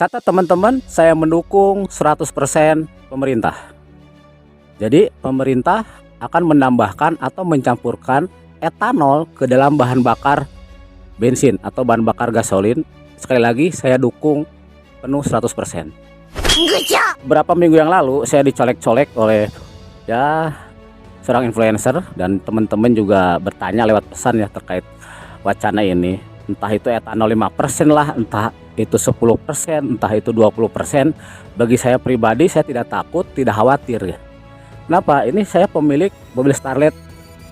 Catat teman-teman, saya mendukung 100% pemerintah. Jadi pemerintah akan menambahkan atau mencampurkan etanol ke dalam bahan bakar bensin atau bahan bakar gasolin. Sekali lagi saya dukung penuh 100%. Beberapa minggu yang lalu saya dicolek-colek oleh seorang influencer, dan teman-teman juga bertanya lewat pesan ya terkait wacana ini. Entah itu etanol 5% lah, entah itu 10%, entah itu 20%. Bagi saya pribadi, saya tidak takut, tidak khawatir ya. Kenapa? Ini saya pemilik mobil Starlet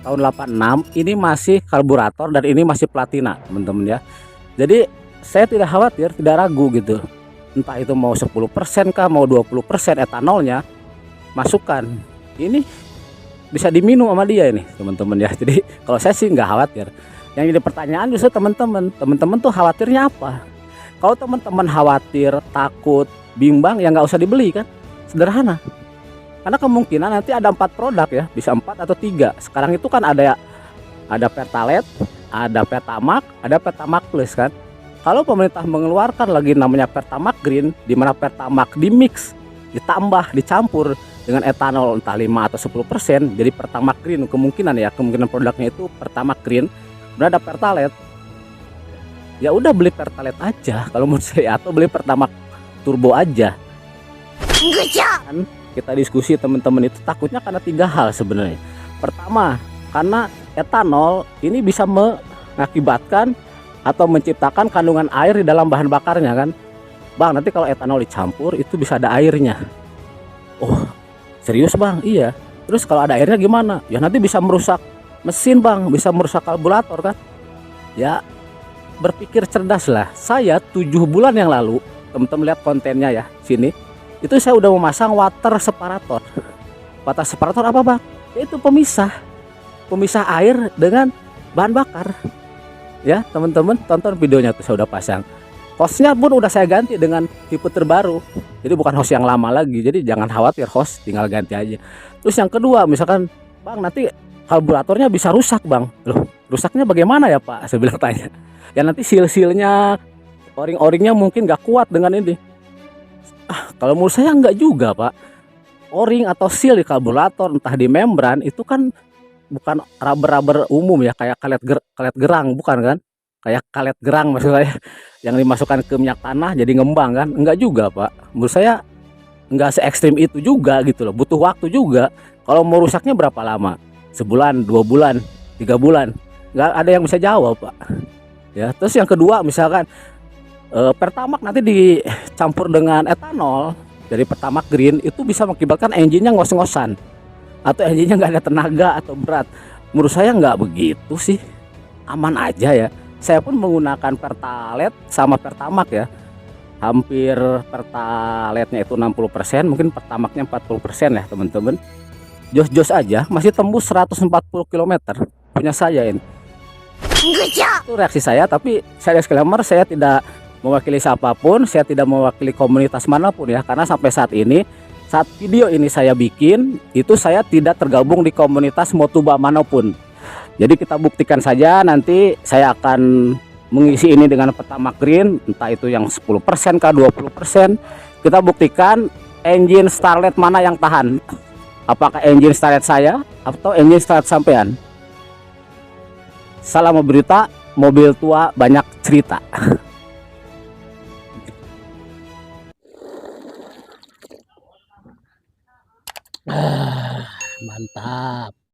tahun 86, ini masih karburator dan ini masih platina teman-teman ya. Jadi saya tidak khawatir, tidak ragu gitu. Entah itu mau 10% kah, mau 20% etanolnya, masukkan. Ini bisa diminum sama dia ini teman-teman ya. Jadi kalau saya sih nggak khawatir. Yang jadi pertanyaan justru teman-teman tuh khawatirnya apa? Kalau teman-teman khawatir, takut, bimbang, ya nggak usah dibeli kan, sederhana. Karena kemungkinan nanti ada 4 produk ya, bisa 4 atau 3. Sekarang itu kan ada Pertalite, ada Pertamax, ada Pertamax Plus kan. Kalau pemerintah mengeluarkan lagi namanya Pertamax Green, di mana Pertamax dimix, ditambah, dicampur dengan etanol entah 5 atau 10%, jadi Pertamax Green, kemungkinan produknya itu Pertamax Green. Ada Pertalite, ya udah beli Pertalite aja kalau menurut saya, atau beli Pertamax Turbo aja. Kan kita diskusi teman-teman, itu takutnya karena 3 hal sebenarnya. Pertama, karena etanol ini bisa mengakibatkan atau menciptakan kandungan air di dalam bahan bakarnya kan. Bang, nanti kalau etanol dicampur itu bisa ada airnya. Oh, serius bang? Iya. Terus kalau ada airnya gimana? Ya nanti bisa merusak mesin bang, bisa merusak karburator kan. Ya berpikir cerdas lah. Saya 7 bulan yang lalu, teman-teman lihat kontennya ya sini, itu saya udah memasang water separator. Water separator apa bang? Itu pemisah air dengan bahan bakar. Ya teman-teman, tonton videonya tuh, saya udah pasang. Hostnya pun udah saya ganti dengan tipe terbaru, jadi bukan host yang lama lagi. Jadi jangan khawatir host, tinggal ganti aja. Terus yang kedua, misalkan bang nanti karburatornya bisa rusak bang. Loh, rusaknya bagaimana ya pak? Saya bilang tanya. Ya nanti seal-sealnya, o-ring-o-ringnya mungkin gak kuat dengan ini. Kalau menurut saya enggak juga pak. O-ring atau seal di karburator, entah di membran, itu kan bukan rubber-rubber umum ya, kayak kalet gerang, bukan kan? Kayak kalet gerang maksud saya, yang dimasukkan ke minyak tanah jadi ngembang kan? Enggak juga pak. Menurut saya enggak se ekstrim itu juga gitu loh. Butuh waktu juga. Kalau mau rusaknya berapa lama? Sebulan, 2 bulan, 3 bulan? Nggak ada yang bisa jawab pak. Ya, terus yang kedua misalkan Pertamax nanti dicampur dengan etanol dari Pertamax Green, itu bisa mengakibatkan engine-nya ngos-ngosan atau engine-nya nggak ada tenaga atau berat. Menurut saya nggak begitu sih, aman aja ya. Saya pun menggunakan Pertalite sama Pertamax ya. Hampir Pertalite-nya itu 60%, mungkin Pertamax-nya 40% ya teman-teman. Jos-jos aja masih tembus 140 km punya saya ini. Itu reaksi saya, tapi saya disclaimer, saya tidak mewakili siapapun, saya tidak mewakili komunitas manapun ya, karena sampai saat video ini saya bikin, itu saya tidak tergabung di komunitas Motuba manapun. Jadi kita buktikan saja, nanti saya akan mengisi ini dengan Pertamax Green, entah itu yang 10% kah 20%. Kita buktikan engine Starlet mana yang tahan. Apakah engine Starlet saya atau engine Starlet sampean? Salam berita, mobil tua banyak cerita. Mantap.